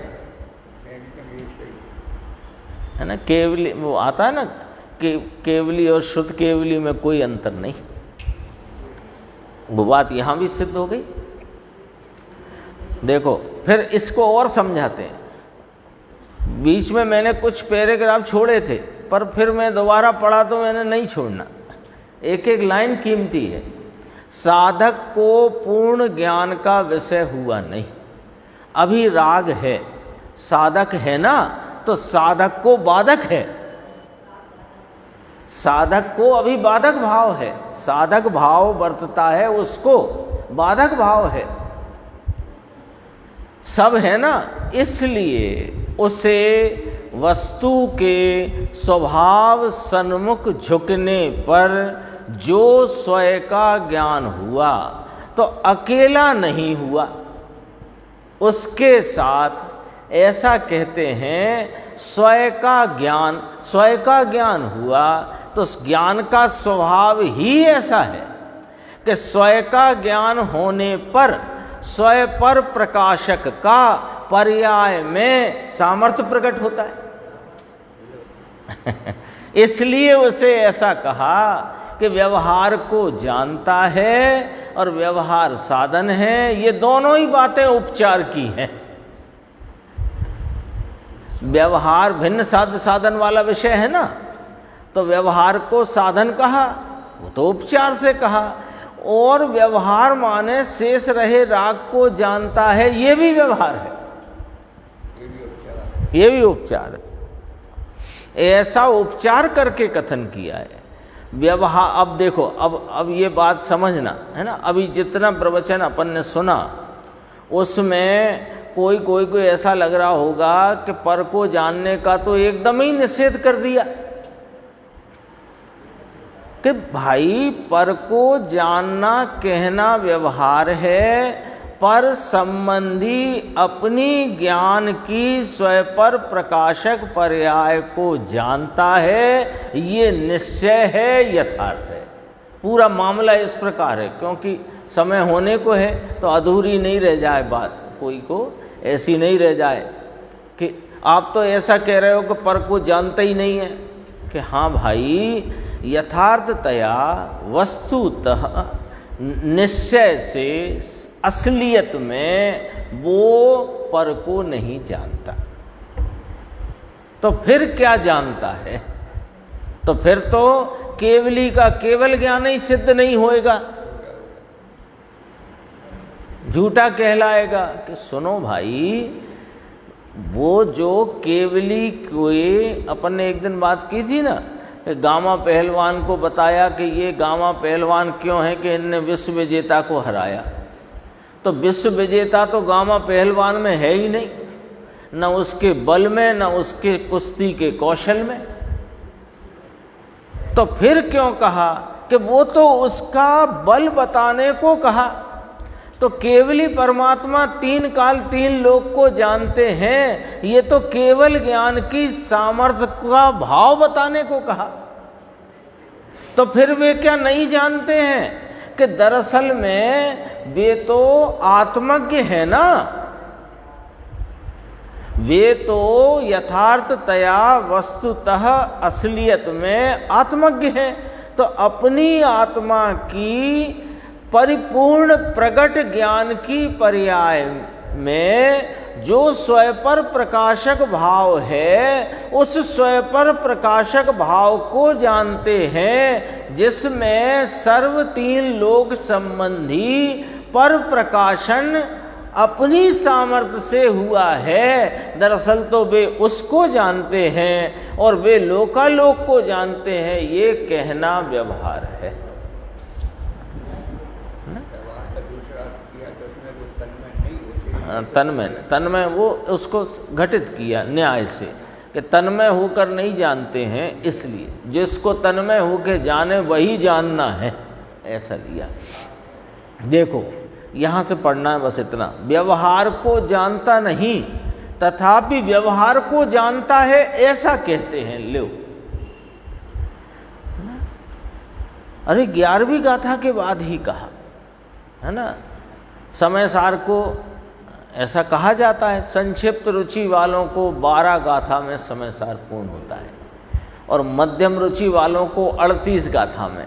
ना। केवली वो आता है ना, केवली और शुद्ध केवली में कोई अंतर नहीं। वो बात यहाँ भी सिद्ध हो गई। देखो फिर इसको और समझाते हैं। बीच में मैंने कुछ पैराग्राफ छोड़े थे, पर फिर मैं दोबारा पढ़ा तो मैंने नहीं छोड़ना। एक एक लाइन कीमती है। साधक को पूर्ण ज्ञान का विषय हुआ नहीं, अभी राग है, साधक है ना, तो साधक को बाधक है। साधक को अभी बाधक भाव है, साधक भाव बरतता है, उसको बाधक भाव है। सब है ना, इसलिए उसे वस्तु के स्वभाव सन्मुख झुकने पर जो स्वयं का ज्ञान हुआ तो अकेला नहीं हुआ, उसके साथ ऐसा कहते हैं स्वयं का ज्ञान हुआ। तो उस ज्ञान का स्वभाव ही ऐसा है कि स्वयं का ज्ञान होने पर स्वयं पर प्रकाशक का पर्याय में सामर्थ्य प्रकट होता है। इसलिए उसे ऐसा कहा कि व्यवहार को जानता है और व्यवहार साधन है। ये दोनों ही बातें उपचार की हैं। व्यवहार भिन्न साध्य साधन वाला विषय है ना, तो व्यवहार को साधन कहा, वो तो उपचार से कहा। और व्यवहार माने शेष रहे राग को जानता है, ये भी व्यवहार है, ये भी उपचार है। ऐसा उपचार करके कथन किया है व्यवहार। अब देखो, अब ये बात समझना है ना। अभी जितना प्रवचन अपन ने सुना उसमें कोई ऐसा लग रहा होगा कि पर को जानने का तो एकदम ही निषेध कर दिया कि भाई पर को जानना कहना व्यवहार है, पर संबंधी अपनी ज्ञान की स्वयं पर प्रकाशक पर्याय को जानता है, ये निश्चय है, यथार्थ है। पूरा मामला इस प्रकार है, क्योंकि समय होने को है तो अधूरी नहीं रह जाए बात, कोई को ऐसी नहीं रह जाए कि आप तो ऐसा कह रहे हो कि पर को जानते ही नहीं है। कि हाँ भाई, यथार्थतया वस्तुतः निश्चय से असलियत में वो पर को नहीं जानता। तो फिर क्या जानता है? तो फिर तो केवली का केवल ज्ञान ही सिद्ध नहीं होएगा, झूठा कहलाएगा। कि सुनो भाई, वो जो केवली कोई अपन ने एक दिन बात की थी ना, गामा पहलवान को बताया कि ये गामा पहलवान क्यों है कि इनने विश्व विजेता को हराया। तो विश्व विजेता तो गामा पहलवान में है ही नहीं, न उसके बल में, न उसके कुश्ती के कौशल में। तो फिर क्यों कहा कि वो तो उसका बल बताने को कहा। तो केवली परमात्मा तीन काल तीन लोक को जानते हैं, ये तो केवल ज्ञान की सामर्थ्य का भाव बताने को कहा। तो फिर वे क्या नहीं जानते हैं कि दरअसल में वे तो आत्मज्ञ है ना, वे तो यथार्थतया वस्तुतः असलियत में आत्मज्ञ हैं। तो अपनी आत्मा की परिपूर्ण प्रकट ज्ञान की पर्याय में जो स्वयं प्रकाशक भाव है, उस स्वयं प्रकाशक भाव को जानते हैं, जिसमें सर्व तीन लोक संबंधी पर प्रकाशन अपनी सामर्थ्य से हुआ है। दरअसल तो वे उसको जानते हैं और वे लोकालोक को जानते हैं, ये कहना व्यवहार है। तन्मय वो उसको घटित किया न्याय से कि तन्मय होकर नहीं जानते हैं, इसलिए जिसको तन्मय होकर जाने वही जानना है, ऐसा लिया। देखो यहाँ से पढ़ना है बस इतना। व्यवहार को जानता नहीं तथापि व्यवहार को जानता है, ऐसा कहते हैं। लो, अरे 11वीं गाथा के बाद ही कहा है ना। समय सार को ऐसा कहा जाता है, संक्षिप्त रुचि वालों को 12 गाथा में समय सार पूर्ण होता है और मध्यम रुचि वालों को 38 गाथा में,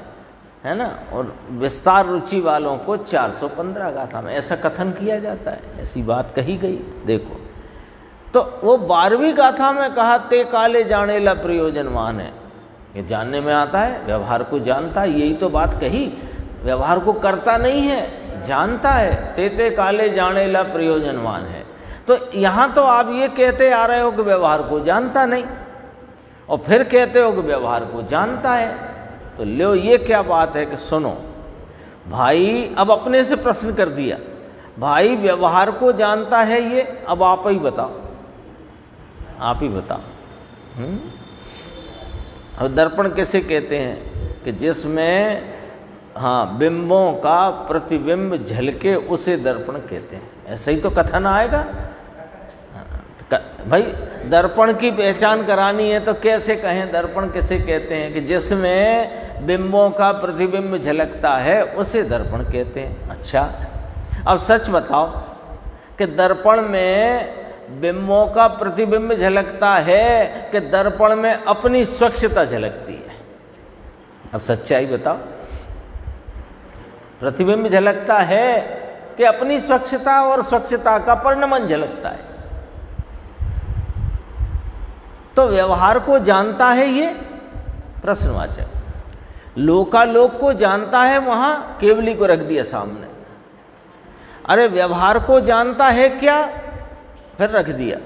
है ना, और विस्तार रुचि वालों को 415 गाथा में, ऐसा कथन किया जाता है, ऐसी बात कही गई। देखो तो वो 12वीं गाथा में कहा ते काले जाने ला प्रयोजनवान है, ये जानने में आता है, व्यवहार को जानता है, यही तो बात कही। व्यवहार को करता नहीं है, जानता है। ते काले जाने ला प्रयोजनवान है। तो यहाँ तो आप ये कहते आ रहे हो कि व्यवहार को जानता नहीं, और फिर कहते हो कि व्यवहार को जानता है। तो लो, ये क्या बात है कि सुनो भाई, अब अपने से प्रश्न कर दिया, भाई व्यवहार को जानता है ये, अब आप ही बताओ, आप ही बताओ। अब दर्पण कैसे कहते हैं कि जिसमें हाँ बिंबों का प्रतिबिंब झलके उसे दर्पण कहते हैं, ऐसा ही तो कथन आएगा। भाई दर्पण की पहचान करानी है तो कैसे कहें, दर्पण कैसे कहते हैं कि जिसमें बिंबों का प्रतिबिंब झलकता है उसे दर्पण कहते हैं। अच्छा, अब सच बताओ कि दर्पण में बिंबों का प्रतिबिंब झलकता है कि दर्पण में अपनी स्वच्छता झलकती है? अब सच्चाई बताओ, प्रतिबिंब झलकता है कि अपनी स्वच्छता और स्वच्छता का परिणमन झलकता है? तो व्यवहार को जानता है ये प्रश्नवाचक, लोकालोक को जानता है, वहां केवली को रख दिया सामने। अरे व्यवहार को जानता है क्या, फिर रख दिया।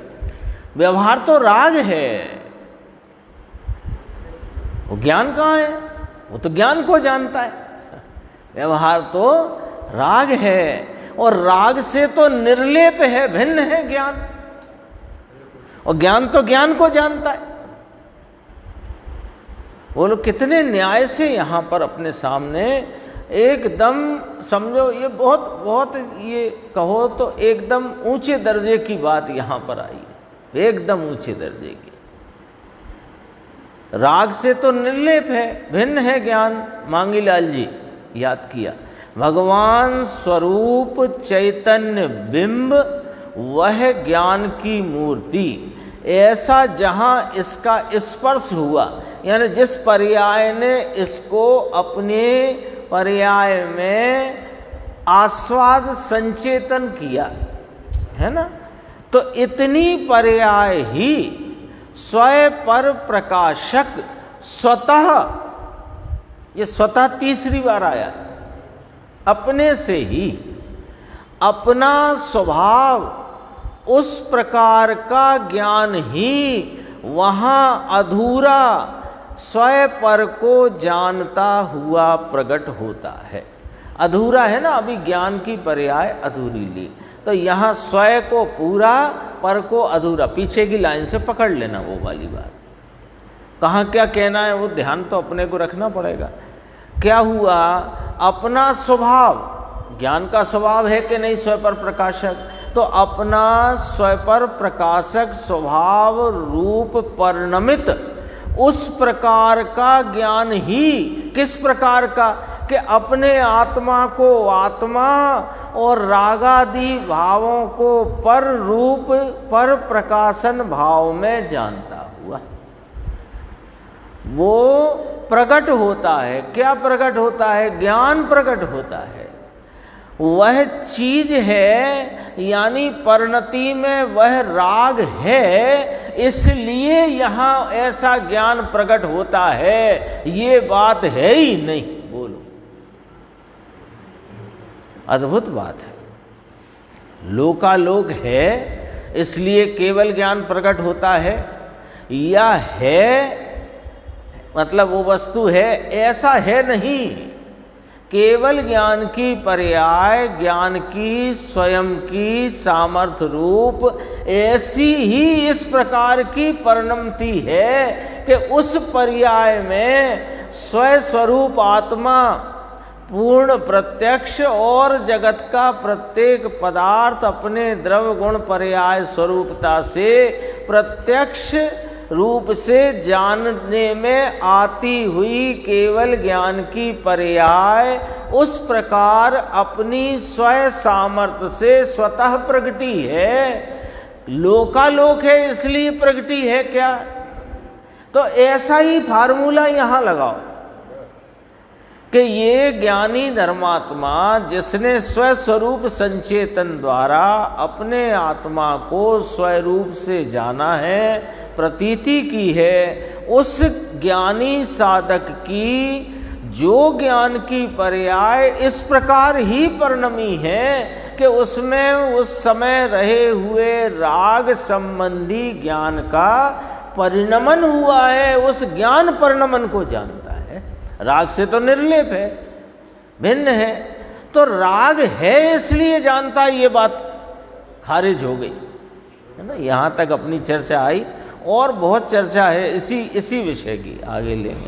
व्यवहार तो राग है, वो ज्ञान कहाँ है? वो तो ज्ञान को जानता है। व्यवहार तो राग है और राग से तो निर्लेप है, भिन्न है ज्ञान, और ज्ञान तो ज्ञान को जानता है। वो लोग कितने न्याय से यहाँ पर अपने सामने एकदम समझो, ये बहुत बहुत ये कहो तो एकदम ऊंचे दर्जे की बात यहाँ पर आई है, एकदम ऊंचे दर्जे की। राग से तो निर्लेप है, भिन्न है ज्ञान। मांगीलाल जी याद किया, भगवान स्वरूप चैतन्य बिंब वह ज्ञान की मूर्ति, ऐसा जहाँ इसका स्पर्श हुआ, यानी जिस पर्याय ने इसको अपने पर्याय में आस्वाद संचेतन किया है ना, तो इतनी पर्याय ही स्वयं पर प्रकाशक स्वतः, ये स्वतः तीसरी बार आया, अपने से ही अपना स्वभाव उस प्रकार का ज्ञान ही वहाँ अधूरा स्वयं पर को जानता हुआ प्रकट होता है। अधूरा है ना, अभी ज्ञान की पर्याय अधूरी ली, तो यहाँ स्वयं को पूरा, पर को अधूरा। पीछे की लाइन से पकड़ लेना वो वाली बात, कहाँ क्या कहना है वो ध्यान तो अपने को रखना पड़ेगा। क्या हुआ, अपना स्वभाव, ज्ञान का स्वभाव है कि नहीं स्वयं पर प्रकाशक, तो अपना स्वयं पर प्रकाशक स्वभाव रूप परिणमित उस प्रकार का ज्ञान ही, किस प्रकार का, कि अपने आत्मा को आत्मा और रागादि भावों को पर रूप पर प्रकाशन भाव में जानता हुआ वो प्रकट होता है। क्या प्रकट होता है? ज्ञान प्रकट होता है। वह चीज है, यानी परिणति में वह राग है, इसलिए यहाँ ऐसा ज्ञान प्रकट होता है, ये बात है ही नहीं। बोलो, अद्भुत बात है। लोकालोक है इसलिए केवल ज्ञान प्रकट होता है, या है मतलब वो वस्तु है, ऐसा है नहीं। केवल ज्ञान की पर्याय, ज्ञान की स्वयं की सामर्थ्य रूप ऐसी ही इस प्रकार की परिणमति है कि उस पर्याय में स्वयं स्वरूप आत्मा पूर्ण प्रत्यक्ष और जगत का प्रत्येक पदार्थ अपने द्रव्य गुण पर्याय स्वरूपता से प्रत्यक्ष रूप से जानने में आती हुई केवल ज्ञान की पर्याय उस प्रकार अपनी स्वयं सामर्थ्य से स्वतः प्रगति है। लोकालोक है इसलिए प्रगति है क्या? तो ऐसा ही फार्मूला यहाँ लगाओ कि ये ज्ञानी धर्मात्मा जिसने स्वस्वरूप संचेतन द्वारा अपने आत्मा को स्वरूप से जाना है, प्रतीति की है, उस ज्ञानी साधक की जो ज्ञान की पर्याय इस प्रकार ही परिणमी है कि उसमें उस समय रहे हुए राग संबंधी ज्ञान का परिणमन हुआ है, उस ज्ञान परिणमन को जानता है। राग से तो निर्लेप है, भिन्न है, तो राग है इसलिए जानता है, ये बात खारिज हो गई है ना। यहाँ तक अपनी चर्चा आई और बहुत चर्चा है इसी विषय की, आगे लेंगे।